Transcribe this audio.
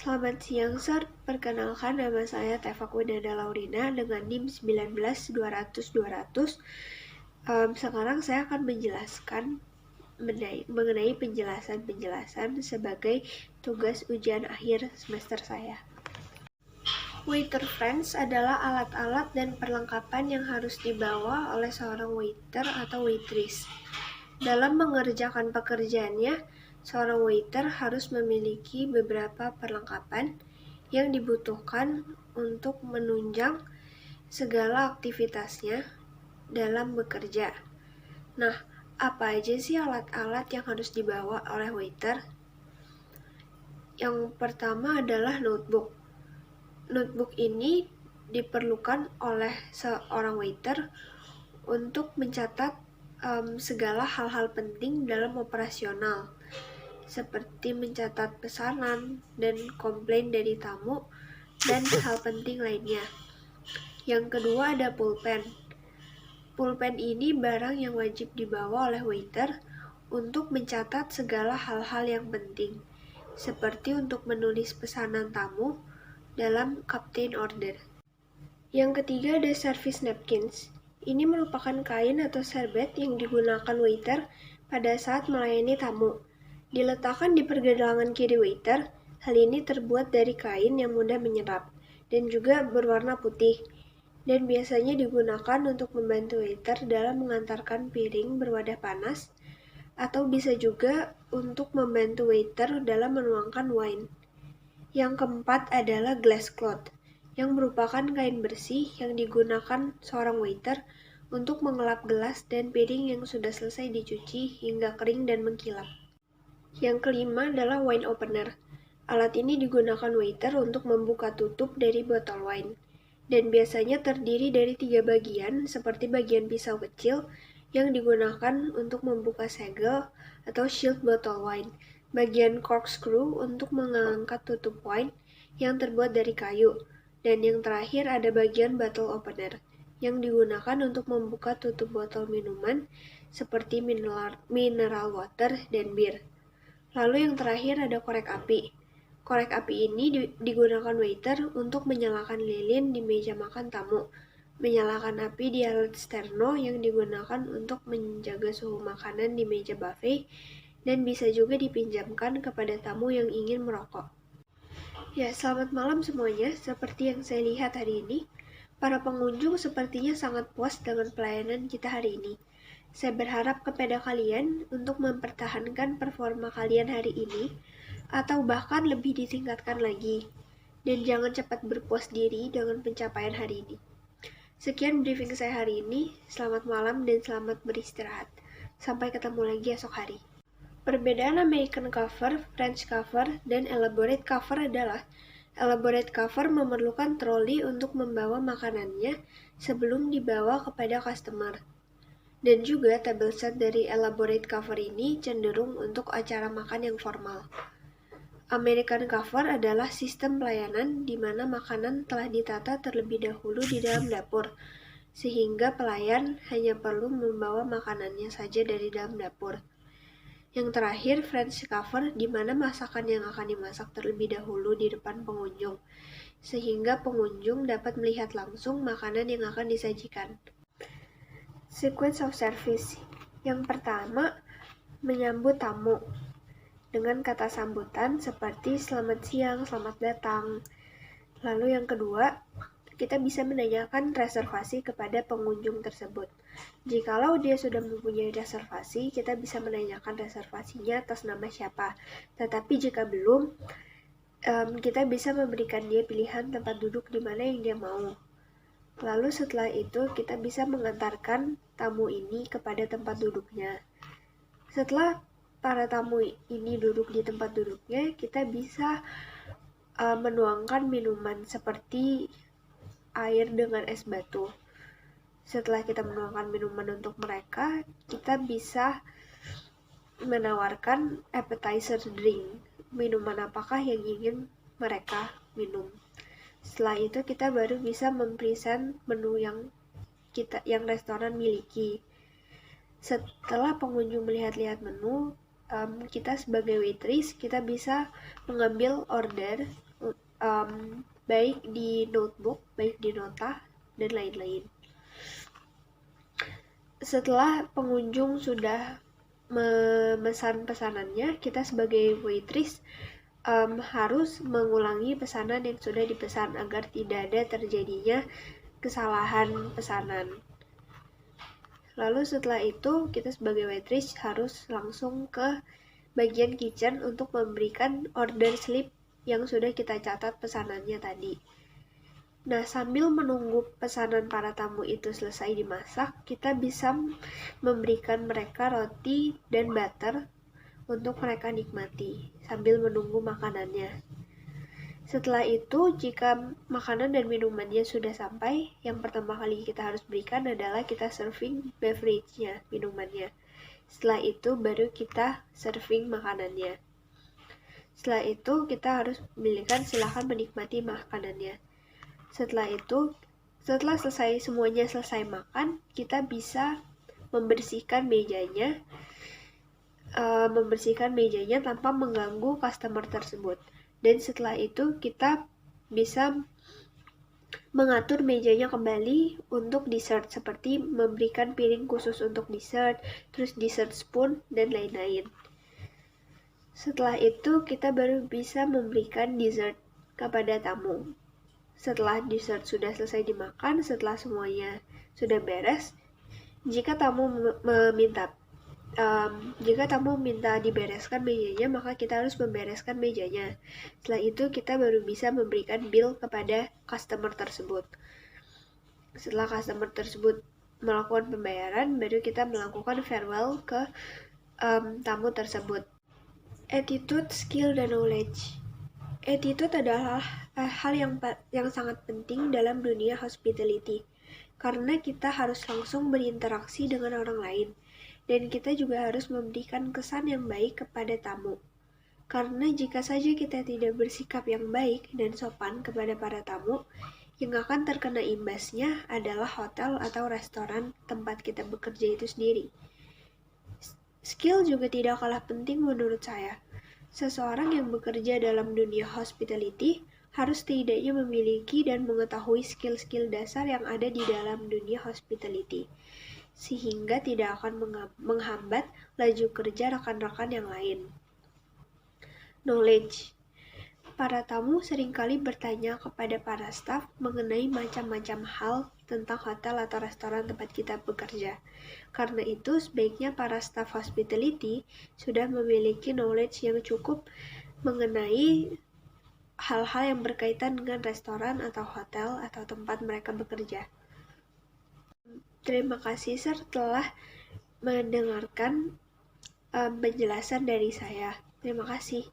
Selamat siang, Sir. Perkenalkan, nama saya Teva Kwinanda Laurina dengan NIM 19-200-200. Sekarang saya akan menjelaskan mengenai penjelasan-penjelasan sebagai tugas ujian akhir semester saya. Waiter friends adalah alat-alat dan perlengkapan yang harus dibawa oleh seorang waiter atau waitress. Dalam mengerjakan pekerjaannya, seorang waiter harus memiliki beberapa perlengkapan yang dibutuhkan untuk menunjang segala aktivitasnya dalam bekerja. Nah, apa aja sih alat-alat yang harus dibawa oleh waiter? Yang pertama adalah notebook. Notebook ini diperlukan oleh seorang waiter untuk mencatat segala hal-hal penting dalam operasional, seperti mencatat pesanan dan komplain dari tamu dan hal penting lainnya. Yang kedua ada pulpen. Pulpen ini barang yang wajib dibawa oleh waiter untuk mencatat segala hal-hal yang penting, seperti untuk menulis pesanan tamu dalam captain order. Yang ketiga ada service napkins. Ini merupakan kain atau serbet yang digunakan waiter pada saat melayani tamu. Diletakkan di pergelangan kiri waiter, hal ini terbuat dari kain yang mudah menyerap dan juga berwarna putih, dan biasanya digunakan untuk membantu waiter dalam mengantarkan piring berwadah panas, atau bisa juga untuk membantu waiter dalam menuangkan wine. Yang keempat adalah glass cloth, yang merupakan kain bersih yang digunakan seorang waiter untuk mengelap gelas dan piring yang sudah selesai dicuci hingga kering dan mengkilap. Yang kelima adalah wine opener. Alat ini digunakan waiter untuk membuka tutup dari botol wine, dan biasanya terdiri dari 3 bagian seperti bagian pisau kecil yang digunakan untuk membuka segel atau shield botol wine, bagian corkscrew untuk mengangkat tutup wine yang terbuat dari kayu, dan yang terakhir ada bagian bottle opener yang digunakan untuk membuka tutup botol minuman seperti mineral water dan bir. Lalu yang terakhir ada korek api. Korek api ini digunakan waiter untuk menyalakan lilin di meja makan tamu, menyalakan api di alat sterno yang digunakan untuk menjaga suhu makanan di meja buffet, dan bisa juga dipinjamkan kepada tamu yang ingin merokok. Ya, selamat malam semuanya. Seperti yang saya lihat hari ini, para pengunjung sepertinya sangat puas dengan pelayanan kita hari ini. Saya berharap kepada kalian untuk mempertahankan performa kalian hari ini, atau bahkan lebih ditingkatkan lagi. Dan jangan cepat berpuas diri dengan pencapaian hari ini. Sekian briefing saya hari ini. Selamat malam dan selamat beristirahat. Sampai ketemu lagi esok hari. Perbedaan American cover, French cover, dan elaborate cover adalah elaborate cover memerlukan troli untuk membawa makanannya sebelum dibawa kepada customer. Dan juga table set dari elaborate cover ini cenderung untuk acara makan yang formal. American cover adalah sistem pelayanan di mana makanan telah ditata terlebih dahulu di dalam dapur, sehingga pelayan hanya perlu membawa makanannya saja dari dalam dapur. Yang terakhir, French cover, di mana masakan yang akan dimasak terlebih dahulu di depan pengunjung, sehingga pengunjung dapat melihat langsung makanan yang akan disajikan. Sequence of service. Yang pertama, menyambut tamu dengan kata sambutan seperti selamat siang, selamat datang. Lalu yang kedua, kita bisa menanyakan reservasi kepada pengunjung tersebut. Jikalau dia sudah mempunyai reservasi, kita bisa menanyakan reservasinya atas nama siapa. Tetapi jika belum, kita bisa memberikan dia pilihan tempat duduk di mana yang dia mau. Lalu setelah itu, kita bisa mengantarkan tamu ini kepada tempat duduknya. Setelah para tamu ini duduk di tempat duduknya, kita bisa menuangkan minuman seperti air dengan es batu. Setelah kita menuangkan minuman untuk mereka, kita bisa menawarkan appetizer drink. Minuman apakah yang ingin mereka minum. Setelah itu kita baru bisa mempresent menu yang restoran miliki. Setelah pengunjung melihat-lihat menu, kita sebagai waitress, kita bisa mengambil order baik di notebook, baik di nota, dan lain-lain. Setelah pengunjung sudah memesan pesanannya, kita sebagai waitress harus mengulangi pesanan yang sudah dipesan agar tidak ada terjadinya kesalahan pesanan. Lalu setelah itu kita sebagai waitress harus langsung ke bagian kitchen untuk memberikan order slip yang sudah kita catat pesanannya tadi. Nah, sambil menunggu pesanan para tamu itu selesai dimasak, kita bisa memberikan mereka roti dan butter untuk mereka nikmati sambil menunggu makanannya. Setelah itu, jika makanan dan minumannya sudah sampai, yang pertama kali kita harus berikan adalah kita serving beverage-nya, minumannya. Setelah itu, baru kita serving makanannya. Setelah itu, kita harus berikan silakan menikmati makanannya. Setelah itu, setelah semuanya selesai makan, kita bisa membersihkan mejanya tanpa mengganggu customer tersebut. Dan setelah itu kita bisa mengatur mejanya kembali untuk dessert, seperti memberikan piring khusus untuk dessert, terus dessert spoon, dan lain-lain. Setelah itu kita baru bisa memberikan dessert kepada tamu. Setelah dessert sudah selesai dimakan, setelah semuanya sudah beres, jika tamu minta dibereskan mejanya, maka kita harus membereskan mejanya. Setelah itu kita baru bisa memberikan bill kepada customer tersebut. Setelah customer tersebut melakukan pembayaran, baru kita melakukan farewell ke tamu tersebut. Attitude, skill, dan knowledge. Attitude adalah hal yang sangat penting dalam dunia hospitality, karena kita harus langsung berinteraksi dengan orang lain. Dan kita juga harus memberikan kesan yang baik kepada tamu. Karena jika saja kita tidak bersikap yang baik dan sopan kepada para tamu, yang akan terkena imbasnya adalah hotel atau restoran tempat kita bekerja itu sendiri. Skill juga tidak kalah penting menurut saya. Seseorang yang bekerja dalam dunia hospitality harus setidaknya memiliki dan mengetahui skill-skill dasar yang ada di dalam dunia hospitality, sehingga tidak akan menghambat laju kerja rekan-rekan yang lain. Knowledge. Para tamu seringkali bertanya kepada para staf mengenai macam-macam hal tentang hotel atau restoran tempat kita bekerja. Karena itu, sebaiknya para staf hospitality sudah memiliki knowledge yang cukup mengenai hal-hal yang berkaitan dengan restoran atau hotel atau tempat mereka bekerja. Terima kasih Sir telah mendengarkan penjelasan dari saya. Terima kasih.